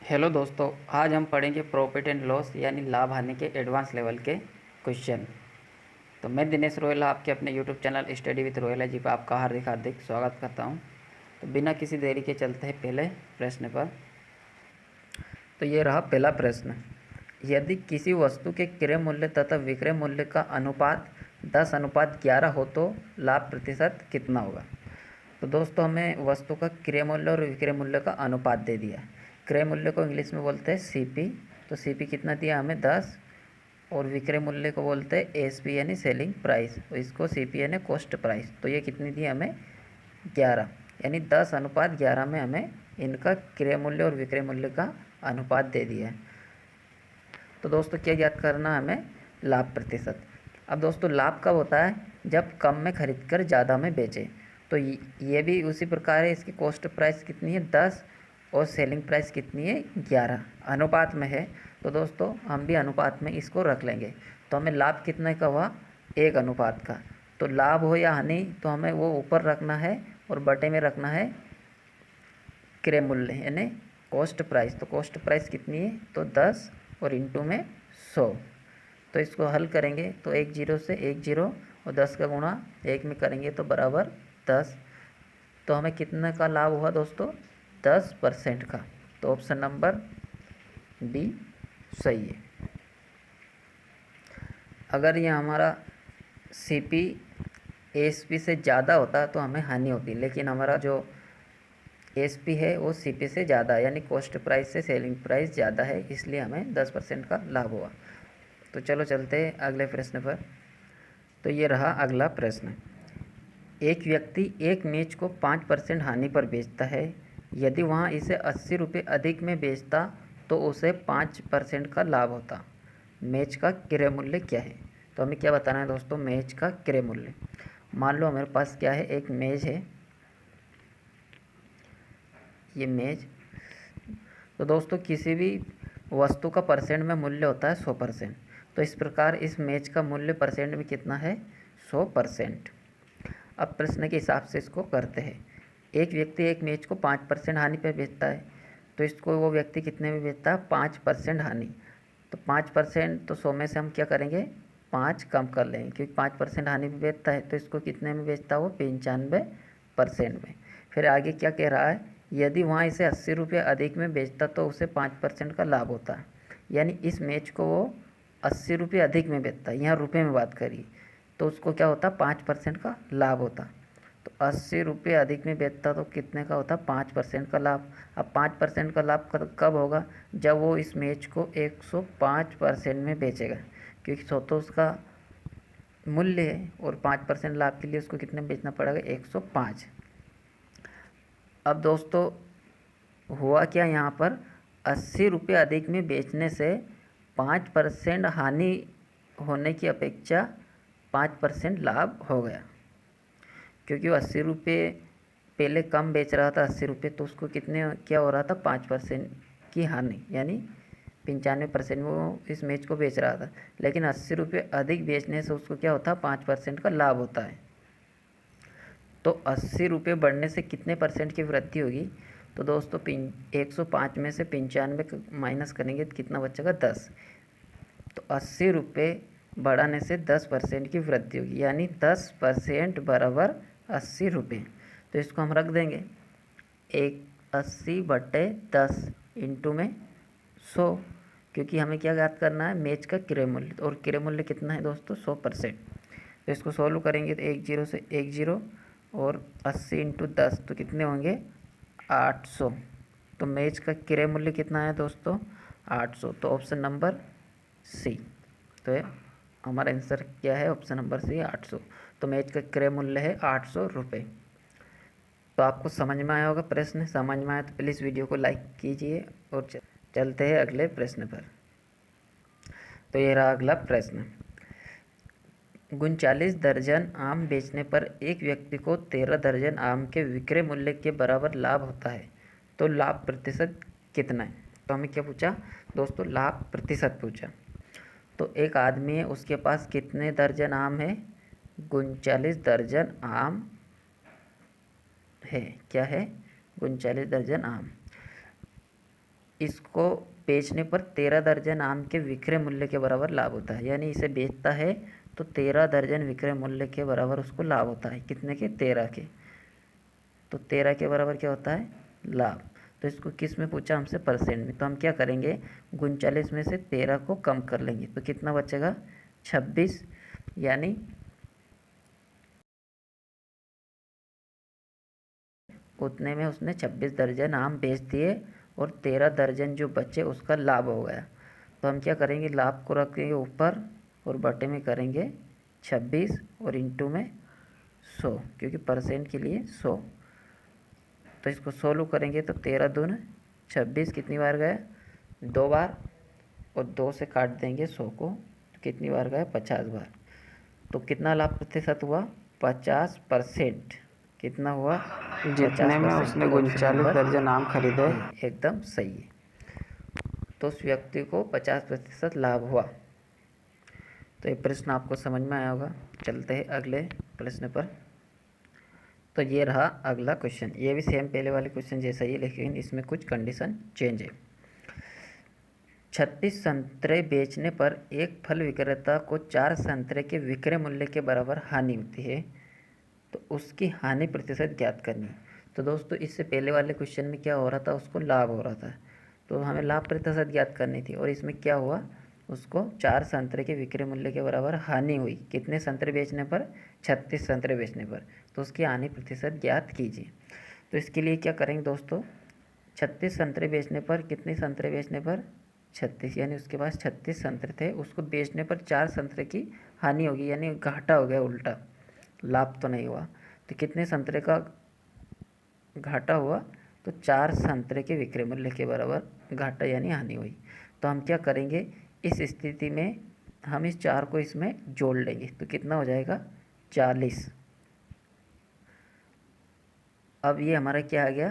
Hello दोस्तों, आज हम पढ़ेंगे प्रॉफिट एंड लॉस यानी लाभ हानि के एडवांस लेवल के क्वेश्चन। तो मैं दिनेश रोयल आपके अपने YouTube channel study with Royal ji पर आपका हार्दिक हार्दिक स्वागत करता हूं। तो बिना किसी देरी के चलते हैं पहले प्रश्न पर। तो ये रहा पहला प्रश्न। यदि किसी वस्तु के क्रय मूल्य तथा विक्रय मूल्य का अनुपात 10:11 हो तो लाभ प्रतिशत कितना होगा। तो दोस्तों हमें वस्तु का क्रय मूल्य और विक्रय मूल्य का अनुपात दे दिया है। क्रय मूल्य को इंग्लिश में बोलते हैं सीपी। तो सीपी कितना दिया हमें 10, और विक्रय मूल्य को बोलते हैं एसपी यानी सेलिंग प्राइस, तो इसको सीपी यानी कॉस्ट प्राइस। तो ये कितनी दी हमें 11, यानी 10:11 में हमें इनका क्रय मूल्य और विक्रय मूल्य का अनुपात दे दिया है। तो दोस्तों क्या याद करना है हमें, लाभ प्रतिशत। अब दोस्तों लाभ कब होता है, जब कम में खरीद कर ज़्यादा में बेचे। तो ये भी उसी प्रकार है। इसकी कॉस्ट प्राइस कितनी है 10 और सेलिंग प्राइस कितनी है 11, अनुपात में है। तो दोस्तों हम भी अनुपात में इसको रख लेंगे। तो हमें लाभ कितने का हुआ, 1 अनुपात का। तो लाभ हो या हानि तो हमें वो ऊपर रखना है और बटे में रखना है क्रय मूल्य यानी कॉस्ट प्राइस। तो कॉस्ट प्राइस कितनी है, तो 10 और इंटू में 100। तो इसको हल करेंगे तो 1 0 से 1 0 और 10 का गुणा 1 में करेंगे तो बराबर 10। तो हमें कितने का लाभ हुआ दोस्तों, 10% का। तो ऑप्शन नंबर डी सही है। अगर ये हमारा सीपी एसपी से ज़्यादा होता तो हमें हानि होती, लेकिन हमारा जो एसपी है वो सीपी से ज़्यादा है, यानी कॉस्ट प्राइस से सेलिंग प्राइस ज़्यादा है, इसलिए हमें 10% का लाभ हुआ। तो चलो चलते हैं अगले प्रश्न पर। तो ये रहा अगला प्रश्न। एक व्यक्ति एक मेज को 5% हानि पर बेचता है। यदि वहाँ इसे 80 रुपये अधिक में बेचता तो उसे 5% का लाभ होता। मेज का क्रय मूल्य क्या है। तो हमें क्या बताना है दोस्तों, मेज का क्रय मूल्य। मान लो हमारे पास क्या है, एक मेज है, ये मेज। तो दोस्तों किसी भी वस्तु का परसेंट में मूल्य होता है 100%। तो इस प्रकार इस मेज का मूल्य परसेंट में कितना है, 100%। अब प्रश्न के हिसाब से इसको करते हैं। एक व्यक्ति एक मेज को 5% हानि पर बेचता है, तो इसको वो व्यक्ति कितने में बेचता है, 5% हानि। तो 5% तो 100 में से हम क्या करेंगे, 5 कम कर लेंगे, क्योंकि 5% हानि पर बेचता है। तो इसको कितने में बेचता है वो, 95% में। फिर आगे क्या कह रहा है, यदि वहाँ इसे 80 रुपये अधिक में बेचता तो उसे 5% का लाभ होता है। यानी इस मेज को वो 80 रुपये अधिक में बेचता है, यहाँ रुपये में बात करिए, तो उसको क्या होता, 5% का लाभ होता। तो 80 रुपये अधिक में बेचता तो कितने का होता, 5% का लाभ। अब 5% का लाभ कब होगा, जब वो इस मेज को 105% में बेचेगा, क्योंकि 100 तो उसका मूल्य है और 5% लाभ के लिए उसको कितने में बेचना पड़ेगा, 105। अब दोस्तों हुआ क्या, यहाँ पर 80 रुपये अधिक में बेचने से 5% हानि होने की अपेक्षा 5% लाभ हो गया, क्योंकि वो 80 रुपये पहले कम बेच रहा था 80 रुपये, तो उसको कितने क्या हो रहा था, 5% की हानि, यानी 95% में वो इस मेज को बेच रहा था। लेकिन 80 रुपये अधिक बेचने से उसको क्या होता है, 5% का लाभ होता है। तो 80 रुपये बढ़ने से कितने परसेंट की वृद्धि होगी, तो दोस्तों 105 में से 95 माइनस करेंगे तो कितना बचेगा, 10। तो 80 रुपये बढ़ाने से 10% की वृद्धि होगी, यानी 10% बराबर 80 रुपये। तो इसको हम रख देंगे 80/10 इंटू में 100, क्योंकि हमें क्या याद करना है, मेज का क्रय मूल्य, और क्रय मूल्य कितना है दोस्तों, 100%। तो इसको सॉल्व करेंगे तो 1 0 से 1 0 और 80 इंटू 10 तो कितने होंगे, 800। तो मेज का क्रय मूल्य कितना है दोस्तों, 800। तो ऑप्शन नंबर सी। तो हमारा आंसर क्या है, ऑप्शन नंबर सी 800। तो मेज का क्रय मूल्य है 800 रुपये। तो आपको समझ में आया होगा प्रश्न। समझ में आया तो प्लीज़ वीडियो को लाइक कीजिए और चलते हैं अगले प्रश्न पर। तो ये रहा अगला प्रश्न। 39 दर्जन आम बेचने पर एक व्यक्ति को 13 दर्जन आम के विक्रय मूल्य के बराबर लाभ होता है। तो लाभ प्रतिशत कितना है। तो हमें क्या पूछा दोस्तों, लाभ प्रतिशत पूछा। तो एक आदमी है, उसके पास कितने दर्जन आम है, 39 दर्जन आम है। क्या है, 39 दर्जन आम। इसको बेचने पर 13 दर्जन आम के विक्रय मूल्य के बराबर लाभ होता है। यानी इसे बेचता है तो 13 दर्जन विक्रय मूल्य के बराबर उसको लाभ होता है। कितने के? 13 के। तो 13 के बराबर क्या होता है? लाभ। तो इसको किस में पूछा हमसे? परसेंट में। तो हम क्या करेंगे? 39 में से 13 को कम कर लेंगे तो कितना बचेगा? 26। यानी उतने में उसने 26 दर्जन आम बेच दिए और 13 दर्जन जो बचे उसका लाभ हो गया। तो हम क्या करेंगे? लाभ को रखेंगे ऊपर और बटे में करेंगे 26 और इंटू में 100, क्योंकि परसेंट के लिए 100। तो इसको 100 करेंगे तो 13 दून 26 कितनी बार गया? 2 बार। और 2 से काट देंगे 100 को तो कितनी बार गया? 50 बार। तो कितना लाभ प्रतिशत हुआ? 50%। कितना हुआ? जितने में उसने 39 दर्जन आम खरीदे। एकदम सही है। तो उस व्यक्ति को 50% लाभ हुआ। तो ये प्रश्न आपको समझ में आया होगा। चलते हैं अगले प्रश्न पर। तो ये रहा अगला क्वेश्चन। ये भी सेम पहले वाले क्वेश्चन जैसा ही है, लेकिन इसमें कुछ कंडीशन चेंज है। 36 संतरे बेचने पर एक फल विक्रेता को 4 संतरे के विक्रय मूल्य के बराबर हानि होती है, तो उसकी हानि प्रतिशत ज्ञात करनी। तो दोस्तों इससे पहले वाले क्वेश्चन में क्या हो रहा था? उसको लाभ हो रहा था, तो हमें लाभ प्रतिशत ज्ञात करनी थी। और इसमें क्या हुआ? उसको 4 संतरे के विक्रय मूल्य के बराबर हानि हुई। कितने संतरे बेचने पर? 36 संतरे बेचने पर। तो उसकी हानि प्रतिशत ज्ञात कीजिए। तो इसके लिए क्या करेंगे दोस्तों? 36 संतरे बेचने पर, कितने संतरे बेचने पर? 36। यानी उसके पास 36 संतरे थे, उसको बेचने पर 4 संतरे की हानि होगी, यानी घाटा हो गया, उल्टा। लाभ तो नहीं हुआ। तो कितने संतरे का घाटा हुआ? तो 4 संतरे के विक्रय मूल्य के बराबर घाटा यानी हानि हुई। तो हम क्या करेंगे? इस स्थिति में हम इस 4 को इसमें जोड़ लेंगे तो कितना हो जाएगा? 40। अब ये हमारा क्या आ गया?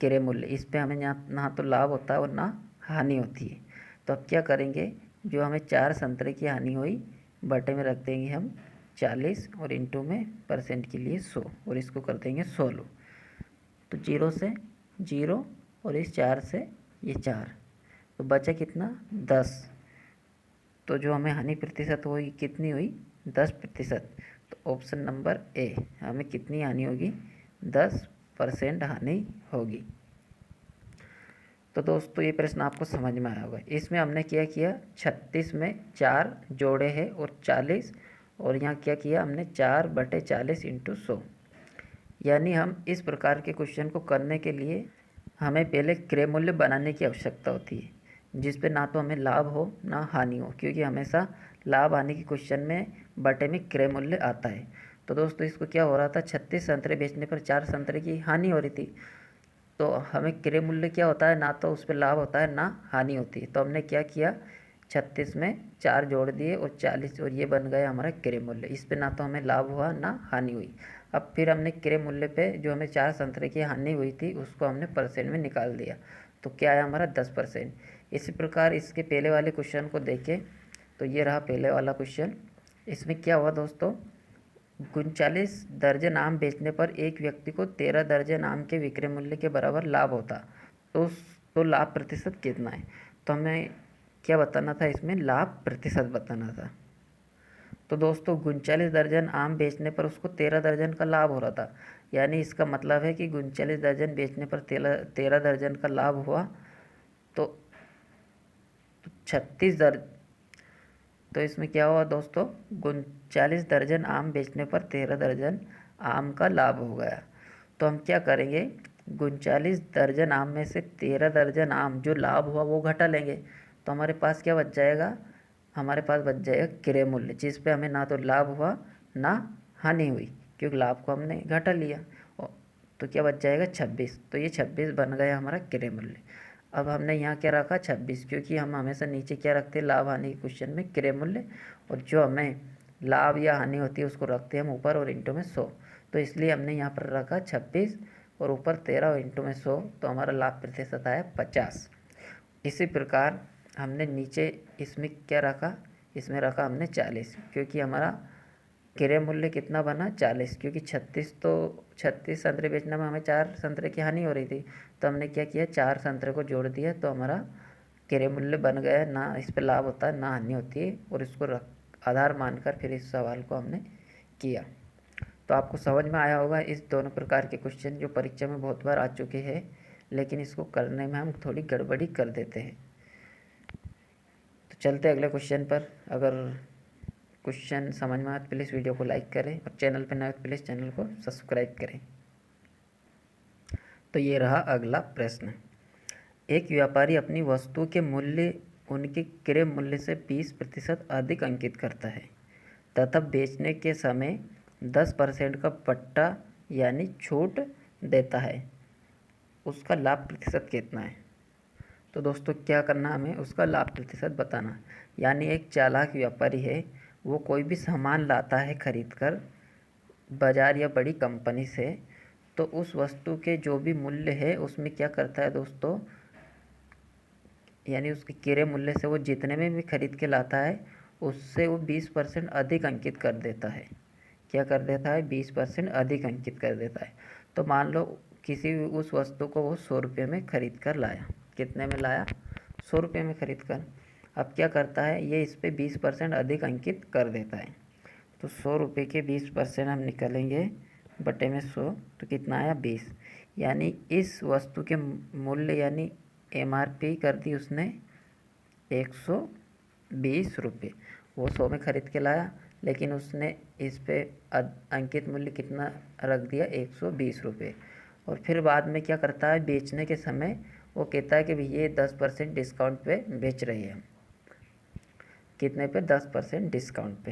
क्रय मूल्य। इस पे हमें ना तो लाभ होता है और ना हानि होती है। तो अब क्या करेंगे? जो हमें 4 संतरे की हानि हुई बटे में रख देंगे हम 40 और इंटू में परसेंट के लिए 100 और इसको कर देंगे 16। तो 0 से 0 और इस 4 से ये 4, तो बचा कितना? 10। तो जो हमें हानि प्रतिशत हुई कितनी हुई? 10%। तो ऑप्शन नंबर ए, हमें कितनी हानि होगी? 10% हानि होगी। तो दोस्तों ये प्रश्न आपको समझ में आया होगा। इसमें हमने क्या किया? 36 में 4 जोड़े हैं और 40, और यहाँ क्या किया हमने? 4/40 इंटू 100। यानी हम इस प्रकार के क्वेश्चन को करने के लिए हमें पहले क्रय मूल्य बनाने की आवश्यकता होती है, जिस पे ना तो हमें लाभ हो ना हानि हो, क्योंकि हमेशा लाभ हानि के क्वेश्चन में बटे में क्रय मूल्य आता है। तो दोस्तों इसको क्या हो रहा था? 36 संतरे बेचने पर 4 संतरे की हानि हो रही थी। तो हमें क्रय मूल्य क्या होता है? ना तो उस पर लाभ होता है ना हानि होती है। तो हमने क्या किया? 36 में 4 जोड़ दिए और 40, और ये बन गया हमारा क्रय मूल्य। इस पे ना तो हमें लाभ हुआ ना हानि हुई। अब फिर हमने क्रय मूल्य पे जो हमें 4 संतरे की हानि हुई थी उसको हमने परसेंट में निकाल दिया। तो क्या आया हमारा? 10%। इसी प्रकार इसके पहले वाले क्वेश्चन को देखें तो ये रहा पहले वाला क्वेश्चन। इसमें क्या हुआ दोस्तों? 39 दर्जन आम बेचने पर एक व्यक्ति को 13 दर्जन आम के विक्रय मूल्य के बराबर लाभ होता। तो लाभ प्रतिशत कितना है? तो हमें क्या बताना था? इसमें लाभ प्रतिशत बताना था। तो दोस्तों 39 दर्जन आम बेचने पर उसको 13 दर्जन का लाभ हो रहा था। यानी इसका मतलब है कि 39 दर्जन बेचने पर 13 दर्जन का लाभ हुआ। तो 36 दर्जन, तो इसमें क्या हुआ दोस्तों? 39 दर्जन आम बेचने पर 13 दर्जन आम का लाभ हो गया। तो हम क्या करेंगे? 39 दर्जन आम में से 13 दर्जन आम जो लाभ हुआ वो घटा लेंगे। तो हमारे पास क्या बच जाएगा? हमारे पास बच जाएगा क्रय मूल्य, जिस पे हमें ना तो लाभ हुआ ना हानि हुई, क्योंकि लाभ को हमने घटा लिया। तो क्या बच जाएगा? 26। तो ये 26 बन गया हमारा क्रय मूल्य। अब हमने यहाँ क्या रखा? 26, क्योंकि हम हमेशा नीचे क्या रखते हैं? लाभ हानि के क्वेश्चन में क्रय मूल्य, और जो हमें लाभ या हानि होती है उसको रखते हैं हम ऊपर और इंटू में 100। तो इसलिए हमने यहाँ पर रखा 26 और ऊपर 13 और इंटू में 100। तो हमारा लाभ प्रतिशत आया 50। इसी प्रकार हमने नीचे इसमें क्या रखा? इसमें रखा हमने 40, क्योंकि हमारा क्रय मूल्य कितना बना 40, क्योंकि 36 संतरे बेचने में हमें 4 संतरे की हानि हो रही थी, तो हमने क्या किया 4 संतरे को जोड़ दिया, तो हमारा क्रय मूल्य बन गया। ना इस पर लाभ होता है ना हानि होती है, और इसको आधार मानकर फिर इस सवाल को हमने किया। तो आपको समझ में आया होगा इस दोनों प्रकार के क्वेश्चन जो परीक्षा में बहुत बार आ चुके हैं, लेकिन इसको करने में हम थोड़ी गड़बड़ी कर देते हैं। तो चलते हैं अगले क्वेश्चन पर। अगर क्वेश्चन समझ में आए तो प्लीज़ वीडियो को लाइक करें, और चैनल पर नए हो तो प्लीज़ चैनल को सब्सक्राइब करें। तो ये रहा अगला प्रश्न। एक व्यापारी अपनी वस्तु के मूल्य उनके क्रय मूल्य से 20% अधिक अंकित करता है तथा बेचने के समय 10% का पट्टा यानी छूट देता है। उसका लाभ प्रतिशत कितना है? तो दोस्तों क्या करना, हमें उसका लाभ प्रतिशत बताना। यानी एक चालाक व्यापारी है, वो कोई भी सामान लाता है खरीद कर बाज़ार या बड़ी कंपनी से, तो उस वस्तु के जो भी मूल्य है उसमें क्या करता है दोस्तों, यानी उसके क्रय मूल्य से वो जितने में भी खरीद के लाता है उससे वो 20% अधिक अंकित कर देता है। क्या कर देता है? 20% अधिक अंकित कर देता है। तो मान लो किसी उस वस्तु को वो 100 रुपये में खरीद कर लाया। कितने में लाया? 100 रुपये में खरीद कर। अब क्या करता है, ये इस पर 20% अधिक अंकित कर देता है। तो 100 रुपये के 20% हम निकालेंगे बटे में 100, तो कितना आया? 20। यानी इस वस्तु के मूल्य यानी MRP कर दी उसने 120 रुपये। वो 100 में खरीद के लाया, लेकिन उसने इस पे अंकित मूल्य कितना रख दिया? 120 रुपये। और फिर बाद में क्या करता है, बेचने के समय वो कहता है कि भैया ये 10% डिस्काउंट पे बेच रही है। कितने पे? 10% डिस्काउंट पे।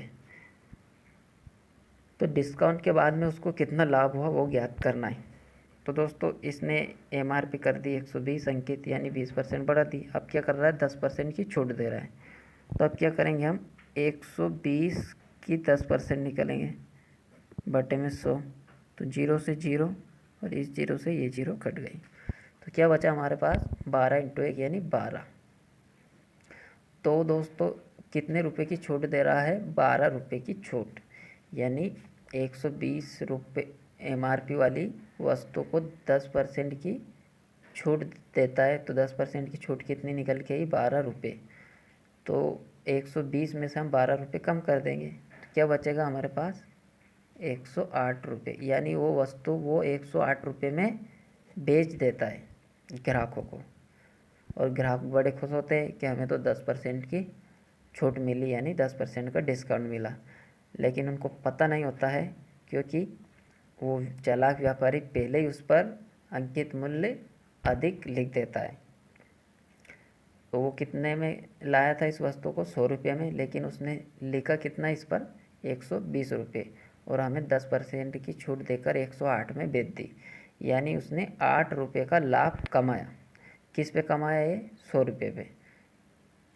तो डिस्काउंट के बाद में उसको कितना लाभ हुआ वो ज्ञात करना है। तो दोस्तों इसने MRP कर दी 120 अंकित, यानी 20% बढ़ा दी। अब क्या कर रहा है? 10% की छूट दे रहा है। तो अब क्या करेंगे हम, 120 की 10% निकलेंगे बटे में 100, तो 0 से 0 और इस 0 से ये 0 कट गई। तो क्या बचा हमारे पास? 12 × 1 यानी 12। तो दोस्तों कितने रुपए की छूट दे रहा है? 12 रुपये की छूट। यानी 120 रुपये MRP वाली वस्तु को 10% की छूट देता है। तो 10% की छूट कितनी निकल के आई? 12 रुपये। तो 120 में से हम 12 रुपये कम कर देंगे, तो क्या बचेगा हमारे पास? 108 रुपये। यानी वो वस्तु वो 108 रुपये में बेच देता है ग्राहकों को, और ग्राहक बड़े खुश होते हैं कि हमें तो 10% की छूट मिली, यानी 10% का डिस्काउंट मिला। लेकिन उनको पता नहीं होता है, क्योंकि वो चालाक व्यापारी पहले ही उस पर अंकित मूल्य अधिक लिख देता है। तो वो कितने में लाया था इस वस्तु को? 100 रुपये में, लेकिन उसने लिखा कितना इस पर? 120 रुपये, और हमें 10% की छूट देकर 108 में बेच दी। यानी उसने 8 रुपये का लाभ कमाया। किस पे कमाया? ये 100 रुपये पे।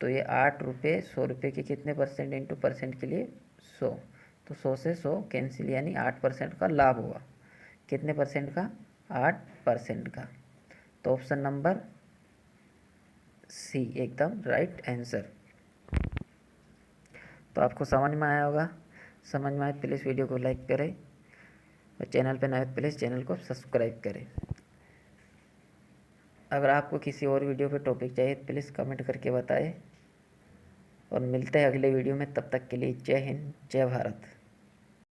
तो ये 8 रुपये 100 रुपये के कितने परसेंट इंटू परसेंट के लिए? 100। तो 100 से 100 कैंसिल, यानी 8% का लाभ हुआ। कितने परसेंट का? 8% का। तो ऑप्शन नंबर C एकदम राइट आंसर। तो आपको समझ में आया होगा। समझ में आए प्लीज़ वीडियो को लाइक करें, और चैनल पर नए प्लीज़ चैनल को सब्सक्राइब करें। अगर आपको किसी और वीडियो पे टॉपिक चाहिए तो प्लीज़ कमेंट करके बताएं, और मिलते हैं अगले वीडियो में। तब तक के लिए जय हिंद, जय भारत।